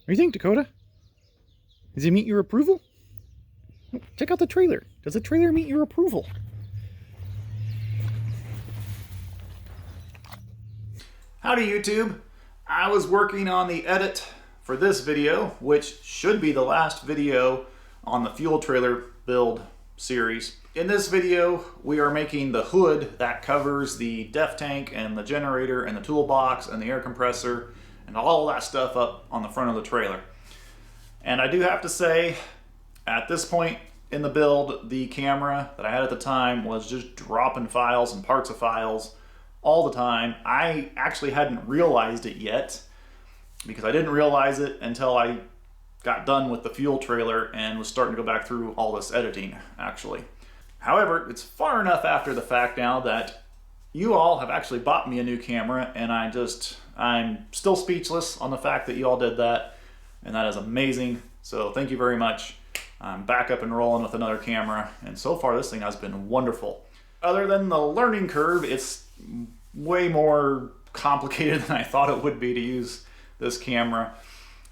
do you think, Dakota? Does it meet your approval? Check out the trailer. Does the trailer meet your approval? Howdy YouTube. I was working on the edit for this video, which should be the last video on the fuel trailer build series. In this video, we are making the hood that covers the def tank and the generator and the toolbox and the air compressor and all that stuff up on the front of the trailer. And I do have to say, at this point in the build, the camera that I had at the time was just dropping files and parts of files all the time. I actually hadn't realized it yet, because I didn't realize it until I got done with the fuel trailer and was starting to go back through all this editing, actually. However, it's far enough after the fact now that you all have actually bought me a new camera, and I'm still speechless on the fact that you all did that, and that is amazing. So thank you very much. I'm back up and rolling with another camera, and so far this thing has been wonderful. Other than the learning curve, it's way more complicated than I thought it would be to use this camera.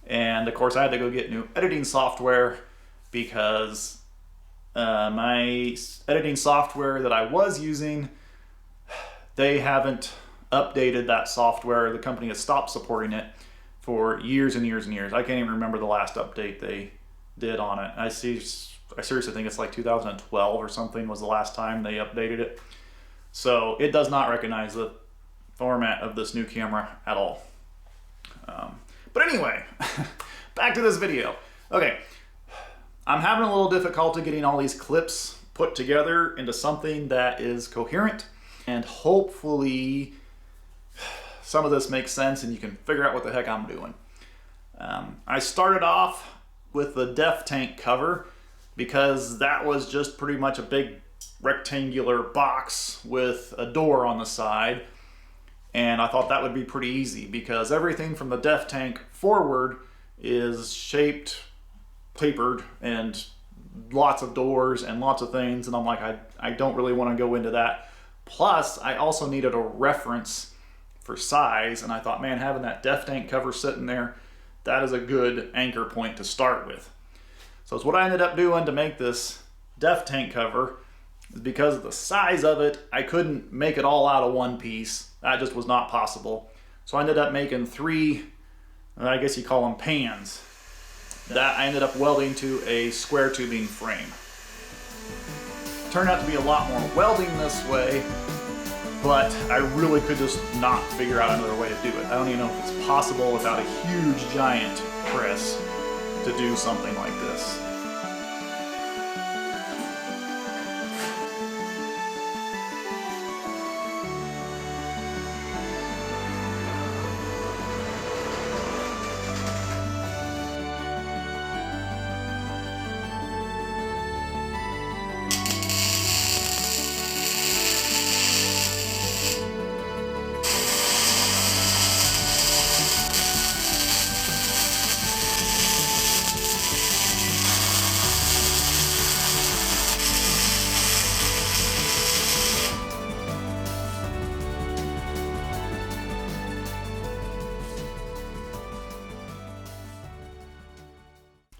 And of course I had to go get new editing software, because my editing software that I was using, they haven't updated that software. The company has stopped supporting it for years and years and years. I can't even remember the last update they did on it. I seriously think it's like 2012 or something was the last time they updated it. So it does not recognize the format of this new camera at all. But anyway, back to this video. Okay, I'm having a little difficulty getting all these clips put together into something that is coherent, and hopefully some of this makes sense and you can figure out what the heck I'm doing. I started off with the def tank cover because that was just pretty much a big rectangular box with a door on the side. And I thought that would be pretty easy because everything from the def tank forward is shaped, papered, and lots of doors and lots of things. And I'm like, I don't really want to go into that. Plus, I also needed a reference for size. And I thought, man, having that def tank cover sitting there, that is a good anchor point to start with. So it's what I ended up doing to make this def tank cover. Because of the size of it, I couldn't make it all out of one piece. That just was not possible. So I ended up making three, I guess you call them pans, that I ended up welding to a square tubing frame. Turned out to be a lot more welding this way, but I really could just not figure out another way to do it. I don't even know if it's possible without a huge giant press to do something like this.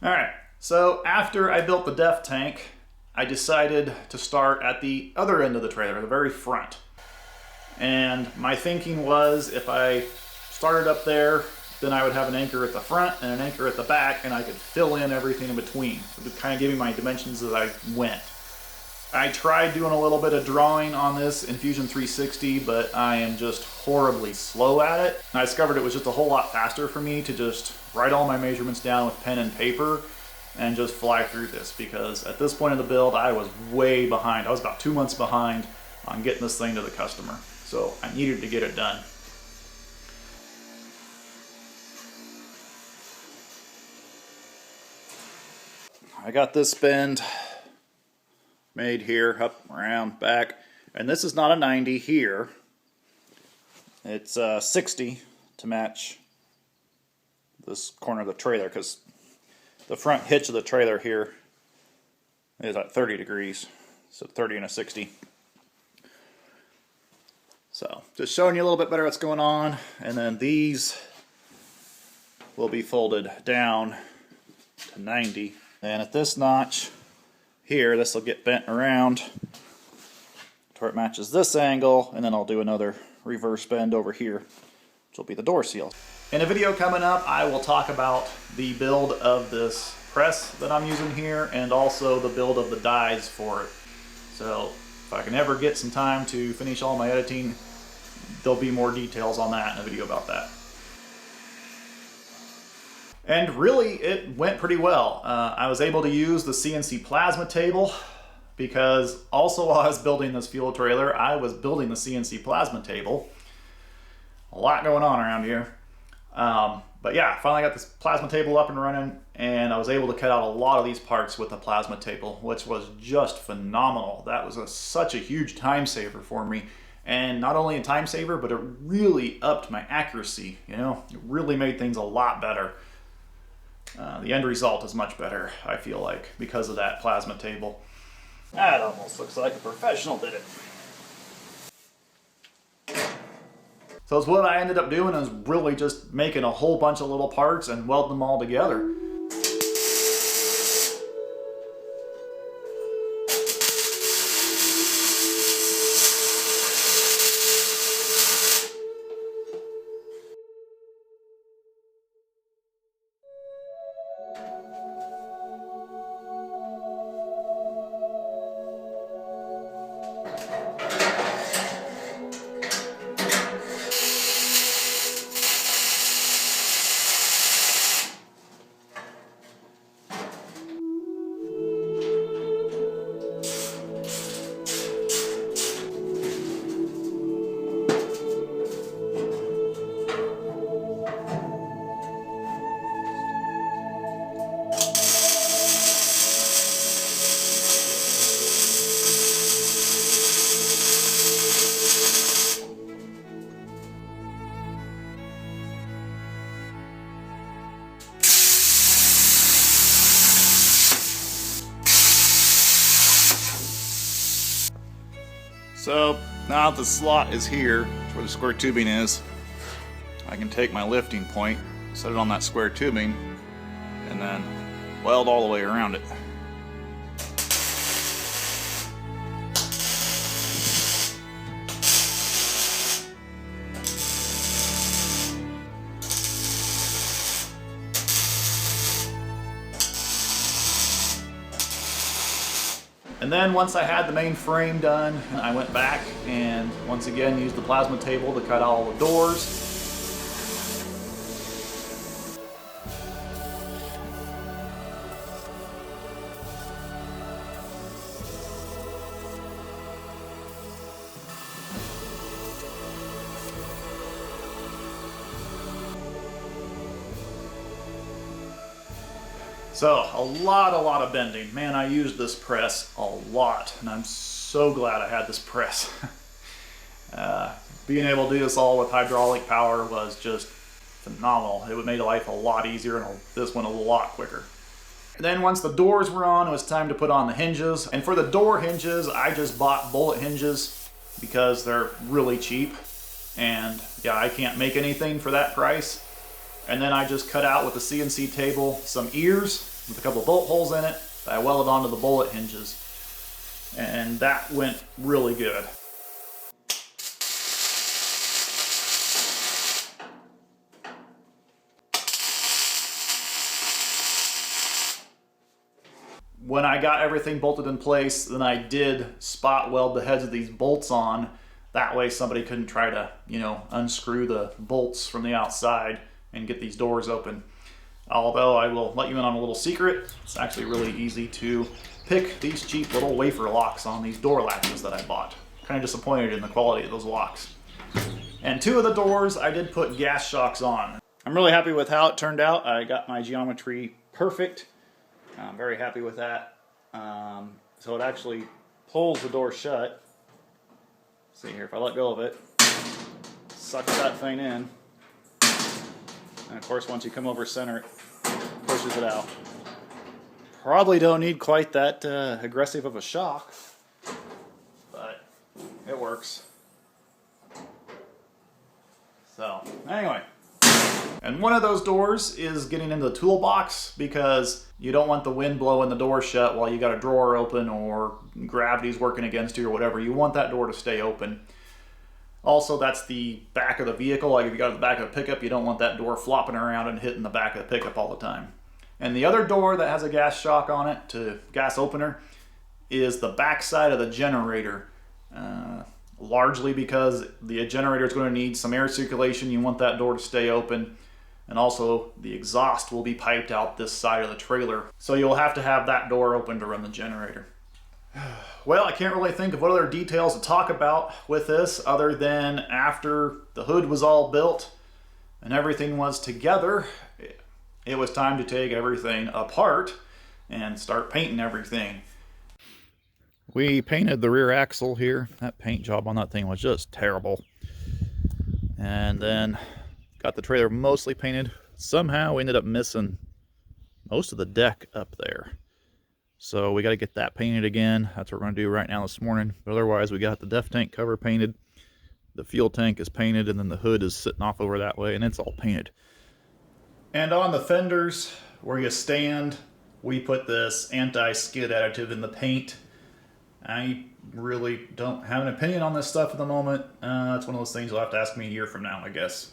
Alright, so after I built the def tank, I decided to start at the other end of the trailer, the very front. And my thinking was, if I started up there, then I would have an anchor at the front and an anchor at the back, and I could fill in everything in between. It would kind of give me my dimensions as I went. I tried doing a little bit of drawing on this in Fusion 360, but I am just horribly slow at it. And I discovered it was just a whole lot faster for me to just write all my measurements down with pen and paper and just fly through this, because at this point in the build I was way behind. I was about 2 months behind on getting this thing to the customer. So I needed to get it done. I got this bend made here, up, around, back, and this is not a 90 here. It's 60 to match this corner of the trailer, because the front hitch of the trailer here is at 30 degrees, so 30 and a 60. So just showing you a little bit better what's going on. And then these will be folded down to 90. And at this notch here, this will get bent around to where it matches this angle, and then I'll do another reverse bend over here, which will be the door seal. In a video coming up, I will talk about the build of this press that I'm using here, and also the build of the dies for it. So if I can ever get some time to finish all my editing, there'll be more details on that in a video about that. And really, it went pretty well. I was able to use the CNC plasma table because also while I was building this fuel trailer, I was building the CNC plasma table. A lot going on around here. But yeah, finally got this plasma table up and running, and I was able to cut out a lot of these parts with the plasma table, which was just phenomenal. That was such a huge time saver for me. And not only a time saver, but it really upped my accuracy, you know? It really made things a lot better. The end result is much better, I feel like, because of that plasma table. That almost looks like a professional did it. So what I ended up doing is really just making a whole bunch of little parts and welding them all together. So now that the slot is here, where the square tubing is, I can take my lifting point, set it on that square tubing, and then weld all the way around it. And then once I had the main frame done, I went back and once again used the plasma table to cut out all the doors. So, a lot of bending. Man, I used this press a lot, and I'm so glad I had this press. Being able to do this all with hydraulic power was just phenomenal. It would make life a lot easier, and this went a lot quicker. And then once the doors were on, it was time to put on the hinges. And for the door hinges, I just bought bullet hinges because they're really cheap. And yeah, I can't make anything for that price. And then I just cut out with the CNC table some ears with a couple of bolt holes in it that I welded onto the bullet hinges. And that went really good. When I got everything bolted in place, then I did spot weld the heads of these bolts on. That way somebody couldn't try to, unscrew the bolts from the outside and get these doors open. Although I will let you in on a little secret, it's actually really easy to pick these cheap little wafer locks on these door latches that I bought. Kind of disappointed in the quality of those locks. And two of the doors I did put gas shocks on. I'm really happy with how it turned out. I got my geometry perfect. I'm very happy with that. So it actually pulls the door shut. See here, if I let go of it, sucks that thing in. And of course, once you come over center, it pushes it out. Probably don't need quite that aggressive of a shock, but it works. So, anyway, And one of those doors is getting into the toolbox because you don't want the wind blowing the door shut while you got a drawer open or gravity's working against you or whatever. You want that door to stay open. Also, that's the back of the vehicle. Like if you got the back of a pickup, you don't want that door flopping around and hitting the back of the pickup all the time. And the other door that has a gas shock on it, to gas opener, is the back side of the generator. Largely because the generator is going to need some air circulation. You want that door to stay open. And also the exhaust will be piped out this side of the trailer. So you'll have to have that door open to run the generator. Well, I can't really think of what other details to talk about with this other than after the hood was all built and everything was together, it was time to take everything apart and start painting everything. We painted the rear axle here. That paint job on that thing was just terrible. And then got the trailer mostly painted. Somehow we ended up missing most of the deck up there. So we got to get that painted again. That's what we're going to do right now this morning. But otherwise, we got the def tank cover painted. The fuel tank is painted, and then the hood is sitting off over that way, and it's all painted. And on the fenders where you stand, we put this anti-skid additive in the paint. I really don't have an opinion on this stuff at the moment. It's one of those things you'll have to ask me a year from now, I guess.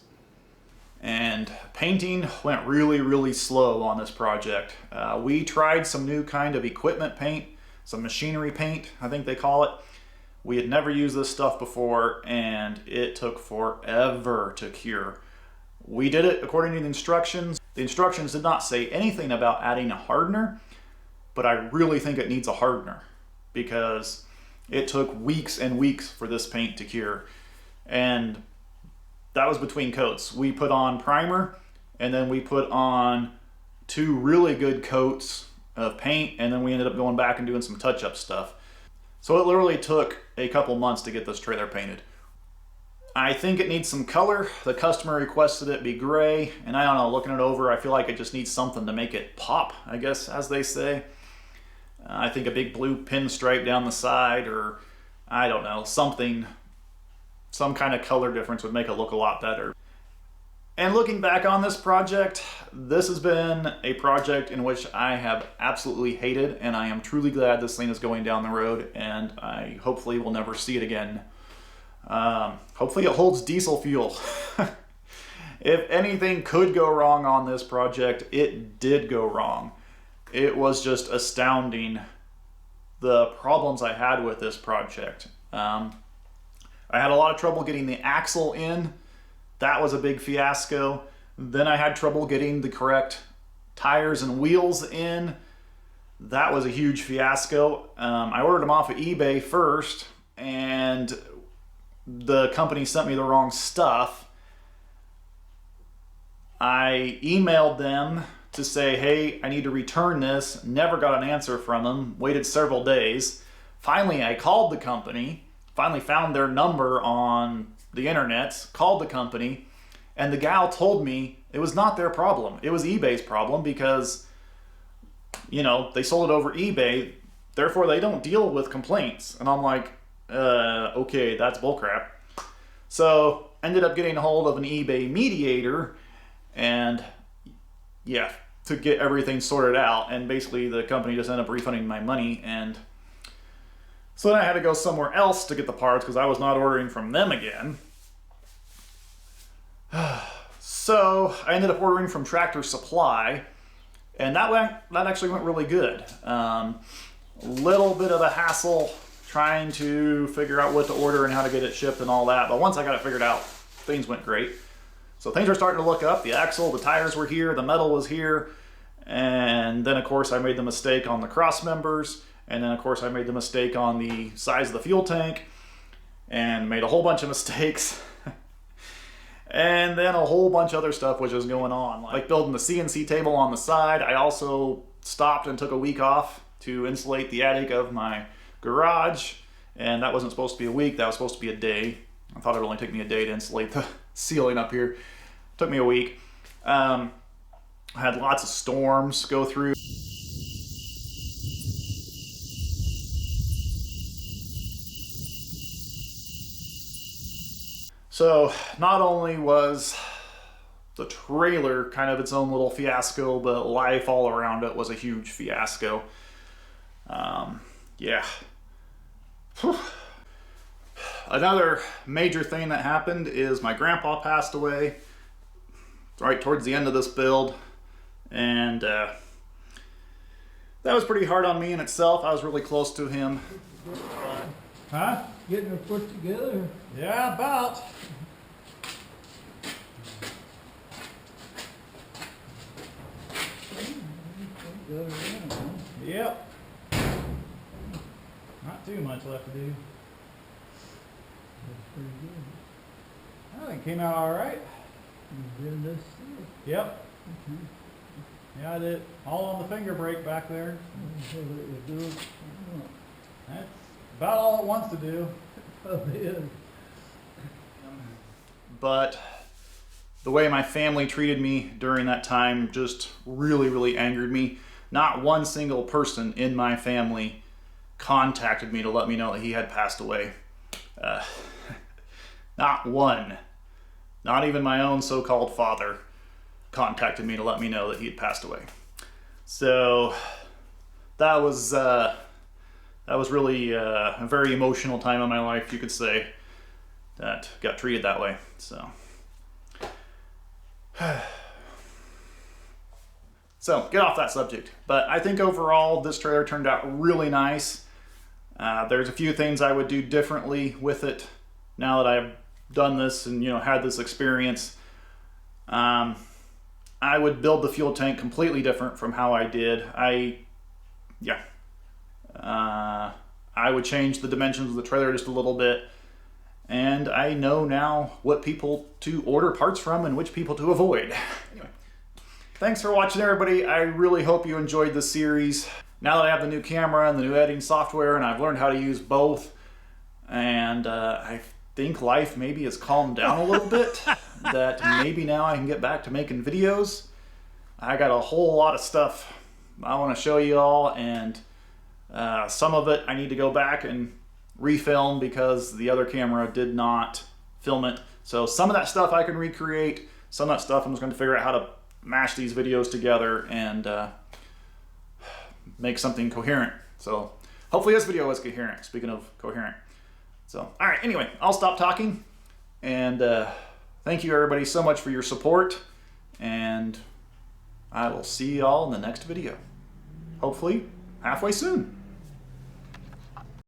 And painting went really, really slow on this project. We tried some new kind of equipment paint, some machinery paint, I think they call it. We had never used this stuff before, and it took forever to cure. We did it according to the instructions. The instructions did not say anything about adding a hardener, but I really think it needs a hardener because it took weeks and weeks for this paint to cure. And that was between coats. We put on primer, and then we put on 2 really good coats of paint, and then we ended up going back and doing some touch-up stuff. So it literally took a couple months to get this trailer painted. I think it needs some color. The customer requested it be gray, and I don't know, looking it over, I feel like it just needs something to make it pop, I guess, as they say. I think a big blue pinstripe down the side, or I don't know, something, some kind of color difference would make it look a lot better. And looking back on this project, this has been a project in which I have absolutely hated, and I am truly glad this thing is going down the road, and I hopefully will never see it again. Hopefully it holds diesel fuel. If anything could go wrong on this project, it did go wrong. It was just astounding the problems I had with this project. I had a lot of trouble getting the axle in. That was a big fiasco. Then I had trouble getting the correct tires and wheels in. That was a huge fiasco. I ordered them off of eBay first, and the company sent me the wrong stuff. I emailed them to say, hey, I need to return this. Never got an answer from them. Waited several days. Finally, I called the company. Finally found their number on the internet, called the company, and the gal told me it was not their problem. It was eBay's problem because, you know, they sold it over eBay, therefore they don't deal with complaints. And I'm like, okay, that's bullcrap. So ended up getting a hold of an eBay mediator, and yeah, to get everything sorted out. And basically the company just ended up refunding my money, and so then I had to go somewhere else to get the parts because I was not ordering from them again. So I ended up ordering from Tractor Supply, and that actually went really good. Little bit of a hassle trying to figure out what to order and how to get it shipped and all that, but once I got it figured out, things went great. So things are starting to look up. The axle, the tires were here, the metal was here, and then of course I made the mistake on the cross members, and then of course I made the mistake on the size of the fuel tank, and made a whole bunch of mistakes. And then a whole bunch of other stuff was just going on, like building the CNC table on the side. I also stopped and took a week off to insulate the attic of my garage, and that wasn't supposed to be a week, that was supposed to be a day. I thought it would only take me a day to insulate the ceiling up here. It took me a week. I had lots of storms go through. So not only was the trailer kind of its own little fiasco, but life all around it was a huge fiasco. Yeah. Whew. Another major thing that happened is my grandpa passed away right towards the end of this build, and that was pretty hard on me in itself. I was really close to him. Huh? Getting her put together. Yeah, about. Got her in, huh? Yep. Not too much left to do. That's pretty good. I think it came out all right. You did this stuff. Yep. Okay. Yeah, I did. All on the finger brake back there. So that you do it. That's about all it wants to do. Oh, yeah. But the way my family treated me during that time just really angered me. Not one single person in my family contacted me to let me know that he had passed away. Not one. Not even my own so-called father contacted me to let me know that he had passed away. So that was really a very emotional time in my life, you could say, that got treated that way. So get off that subject. But I think overall this trailer turned out really nice. There's a few things I would do differently with it now that I've done this and had this experience. I would build the fuel tank completely different from how I did. I would change the dimensions of the trailer just a little bit. And I know now what people to order parts from and which people to avoid. Anyway, thanks for watching, everybody. I really hope you enjoyed this series. Now that I have the new camera and the new editing software and I've learned how to use both, and I think life maybe has calmed down a little bit, that maybe now I can get back to making videos. I got a whole lot of stuff I want to show you all, and some of it I need to go back and refilm because the other camera did not film it. So some of that stuff I can recreate. Some of that stuff I'm just going to figure out how to mash these videos together and make something coherent. So hopefully this video was coherent, speaking of coherent. So, all right, anyway, I'll stop talking. And thank you everybody so much for your support. And I will see you all in the next video. Hopefully halfway soon.